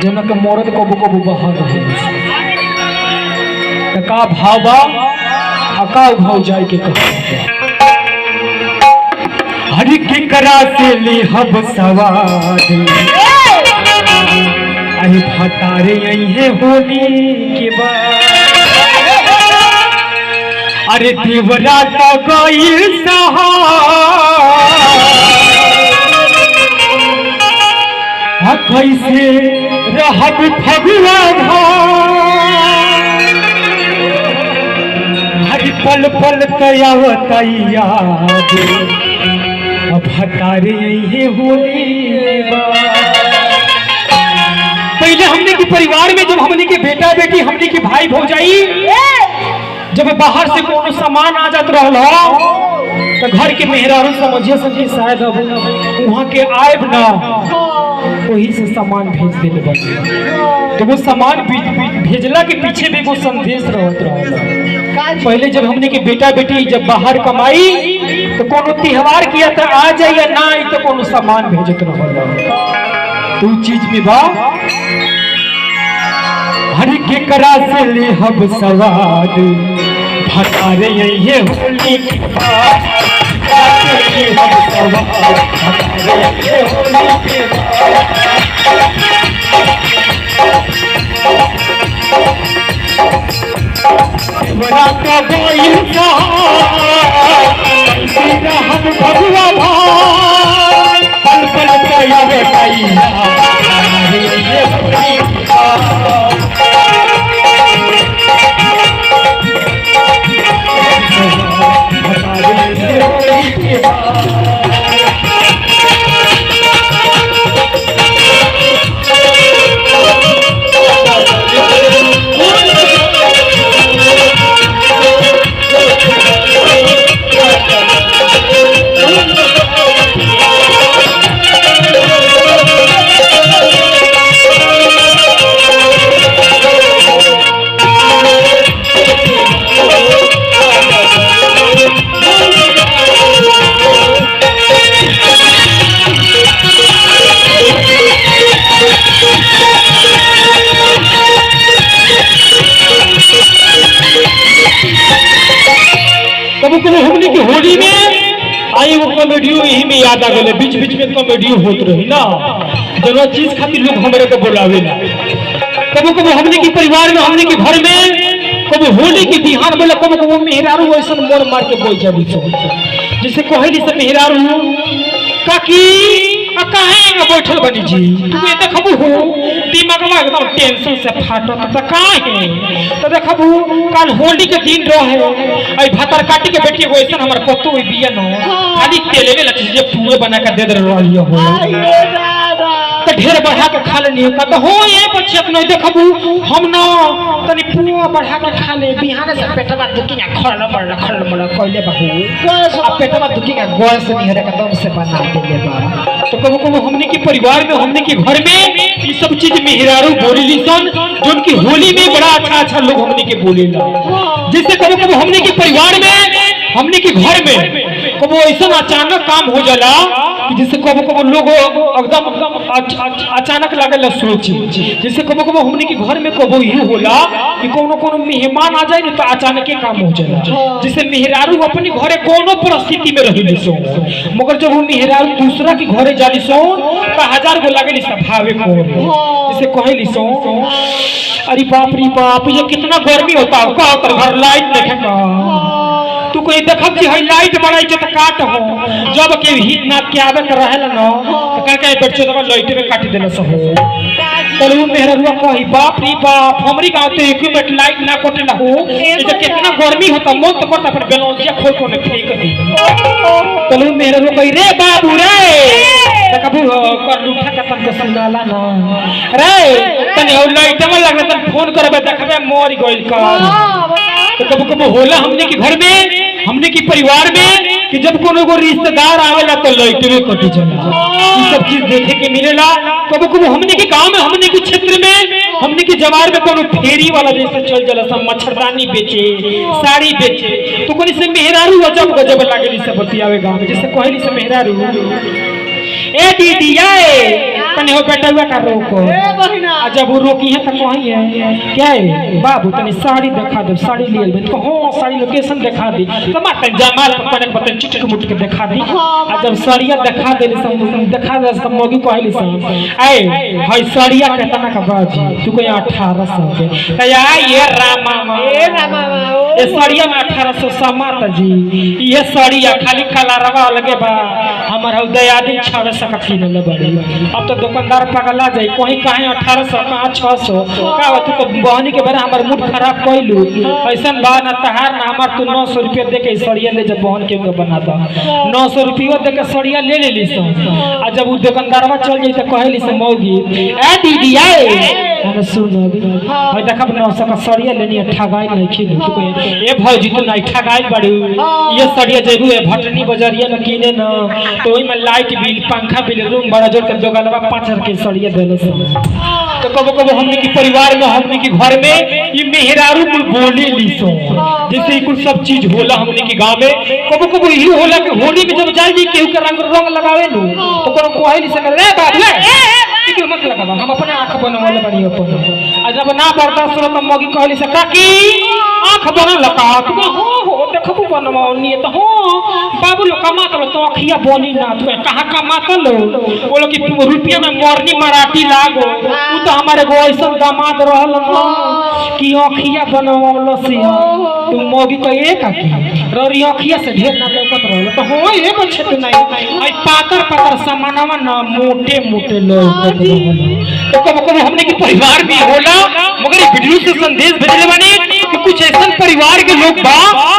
जनक मरद कबू कबू बाहर रहे का भावा अका भाव जाए के हरि केकरा से ले हब सवाद अरे भतारे यही होली के बाद अरे देवरा तो गई सहा कैसे रहब फगुआ हरि पल पल तयावत याद भतारे यही होली पहले हमने के परिवार में जब हमने के बेटा बेटी हमने के भाई भौजाई जब बाहर से कोनो सामान आ जात रहल तो घर के मेहरारू समझिए सके शायद अब वहाँ के आयब ना वही से सामान भेज देने बने तो वो सामान भेजला के पीछे भी वो संदेश रहत रहला। पहले जब हमने के बेटा बेटी जब बाहर कमाई तो कोनो त्योहार किया तो आ जाए या ना आई तो कोनो सामान भेजत रहला। तू चीज में बा हरि के करा से ले हब सवाद भतारे ये होली की बात हम सवाद भतारे ये होली की बड़ा का बोल का हम भगवा भाई पल पल तैयार कैया ये होली की कभी कभी हमने की होली में आई वो कॉमेडियो यही में याद आ गए बीच बीच में कॉमेडियो होत रही ना दोनों चीज खातिर लोग हमारे को बुलावे ना कभी कभी हमने की परिवार में हमने के घर में कभी होली की बिहार बोले कभी कभी मेहरारू ऐसा मोर मार के बोल जाबी जैसे कहली से मेहरारू काकी काहे बैठल बनी जी तू ये देखबू हो दिमागवा एकदम टेंशन से फाटत त काहे त देखबू काल होली के दिन रहे आई भातर काटी के बेटी हो ऐसा हमर पत्तो होई बिया न खाली तेले में लची जे पूरे बना के दे दे रहियो हो त ढेर बढ़ा के खा लेनी का तो हो ये बच्चे अपने देखबू हम न तनी पुआ बढ़ा के खा ले बिहान से पेटवा दुखिया खरल मरल कहले बाबू आ पेटवा दुखिया गोल से नहीं हरे एकदम से बना देले बा तो कबो कबो हमने के परिवार में हमने के घर में ये सब चीज मेहरारू बोलेली सन जोन की होली में बड़ा अच्छा अच्छा लोग हमने के बोलेला जैसे कबो कबो हमने के परिवार में हमने के घर में कबो ऐसा अचानक काम हो जाला जैसे कबो कबो लोग एकदम अचानक लागेला सोच जैसे कबो कबो हमने के घर में कबो ये होला कि कोनो कोनो मेहमान आ जाए तो अचानक काम हो जाला जैसे मेहरारू अपने घरे कोनो परिस्थिति में रहिली सो मगर जब वो मेहरारू दूसरा के घरे जाली सो तो हजार गो लागेली स्वभावे को जैसे कहली सो अरे बाप रे बाप ये कितना गर्मी होता है का घर लाइट नहीं का तू कोई देखब जी है लाइट बढ़ाई जे त काट हो जब के हित ना के आवे के रहेला न त का के बैठ दबा लाइट में काट देला सब तलू मेहररुआ कही बाप रे बाप हमरी गांव ते एक मिनट लाइट ना कटे ना हो ये जे कितना गर्मी होता मन तो करता पर बेलौजिया खोल को ने फेंक दी तलू मेहररुआ कही रे बाबू रे त कबू कर लूठा का तन के संगाला ना रे तने और लाइट में लगले त फोन करबे देखबे मर गइल का तो कबो कबो होला हमने के घर में हमने की परिवार में कि जब कोनो को रिश्तेदार आवेला तो लाइट में कटी जाला ये सब चीज देखे के मिलेला कबो कबो हमने के गांव में हमने के क्षेत्र में हमने के जवार में कोनो फेरी वाला जैसे चल जाला सब मच्छरदानी बेचे साड़ी बेचे तो कोनी से मेहरारू गजब गजब लागेली सब बतियावे गांव में जैसे कहली से मेहरारू ए दीदी आए तने हो बेटा हुआ कर रोको जब वो रोकी है तो कहीं है क्या है बाबू तने साड़ी दिखा दे साड़ी ले ले तो हो साड़ी लोकेशन दिखा दी तो मत जमाल पतन पतन चिटक मुट के दिखा दी आ जब साड़िया दिखा दे दिखा दे सब मोगी कहली सब ए भाई साड़िया केतना का बाजी तू कोई 1800 के त ये रामा ये साड़िया में 1800 समात जी ये साड़िया खाली कलरवा लगे बा हमर दयादी 600 का किने ले बड़ी अब तो दुकानदार पगला जाई कोई कहे 1800 कहां 600 का तू तो बहनी के बेरा हमर मूड खराब कइलू ऐसन बा ना तहार ना हमर तू 900 रुपया दे के साड़िया ले जब बहन के बना दा 900 रुपया दे के साड़िया ले ली सो आ जब वो दुकानदारवा चल जाई त कहली से मौगी ए दीदी आए हम सुनो भाई देखब 900 का साड़िया लेनी ठगाई नहीं खिलू तू कहे ए भौजी तू नहीं ठगाई बड़ी ये साड़िया जेबू है भटनी बाजारिया में किने न तो ओई में लाइट बिल पंखा बिल रूम बड़ा जोड़ के दोगलवा 5000 के साड़िया देले तो कबो हमने की परिवार में हमने की घर में ये मेहरारू कुल बोले लीसो जैसे कुल सब चीज होला हमने की गांव में कबो यही होला कि होली में जब जाई जी केहू के रंग लगावे नु तो कोनो कहली से ले बाप ले क्यों मत लगावा हम अपने आंख बनवाले बड़ी अपन आ जब ना बर्दाश्त हो तो मगी कहली से काकी आंख बन लगा तू हो देखबू बनवानी तो हो बाबू लोग कमा तो अखिया बनी ना तू कहां कमा लो बोलो कि तुम रुपया में मरनी मराठी लागो तू तो हमारे गो ऐसा दामाद रहल कि अखिया बनवालो से तू मगी तो एक काकी ररी अखिया से ढेर ना लौकत रहल तो हो ये बच्चे तो नहीं आई पातर सामानवा ना मोटे लोग तो कब हमने के परिवार भी होला मगर ये वीडियो से संदेश भेजले बानी कि कुछ ऐसा परिवार के लोग बा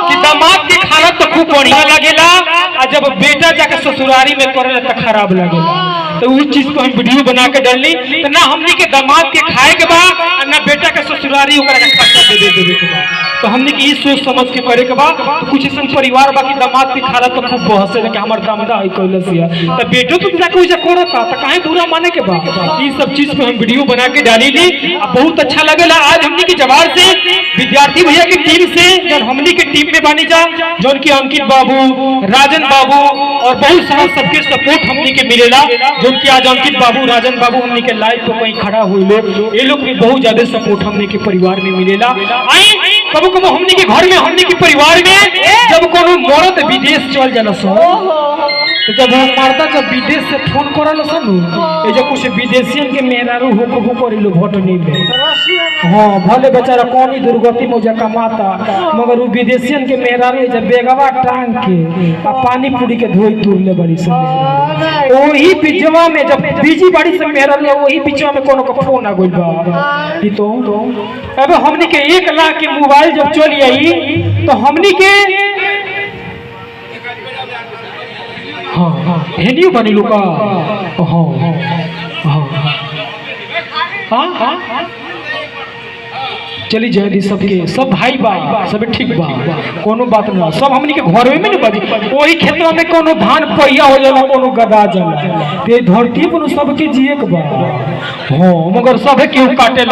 कि दामाद के खाना तो खूब बढ़िया लगेला और जब बेटा जाके ससुरारी में करेला तो खराब लगेला तो उस चीज को हम वीडियो बना के डालनी तो ना हमने के दामाद के खाए के बा ना बेटा के ससुरारी ओकरा के खर्चा देवे के बा तो हमने की सोच समझ के करे के बा तो कुछ ऐसा परिवार बा कि दामाद के खाना तो खूब बहसे कि हमर दामदा है कइलसिया तो बेटो तो जाके उसे करता तो काहे बुरा माने के बा ये सब चीज पे हम वीडियो बना के डाली ली अब बहुत अच्छा लगेला आज हमने की जवार से विद्यार्थी भैया की टीम से जब हमने की टीम में बानी जा जौन की अंकित बाबू राजन बाबू और बहुत सारा सबके सपोर्ट हमने के मिलेला जौन की आज अंकित बाबू राजन बाबू हमने के लाइव पे कहीं खड़ा हुए लोग ये लोग भी बहुत ज्यादा सपोर्ट हमने के परिवार में मिलेला आई कबो हमने के घर में हमने के परिवार में जब कोनो मर्द विदेश चल जाला सो तो जब हम मर्दा जब विदेश से फोन करल सनु ए जो कुछ विदेशियन के मेहरारू हो करिलो भटनी में हां भले बेचारा कोनी दुर्गति में जा कमाता मगर वो विदेशियन के मेहरारू जब बेगवा टांग के आ पानी पूरी के धोई तुर ले बड़ी से ओही बिजवा में जब बीजी बड़ी से मेहरारू ओही बिजवा में कोनो का फोन आ गइल बा ई तो अब हमनी के 1 लाख के मोबाइल जब चली आई तो हमनी के हाँ हेनियो बनी लोका हाँ चली जाए सबके सब भाई बा सब ठीक बा कोनो बात ना सब हमनी के घर में नहीं बजी वही खेतवा में कोनो धान पहिया हो जाला कोनो गदा जाला ते धरती पर सबके जिए के बा हां मगर सब केहू काटे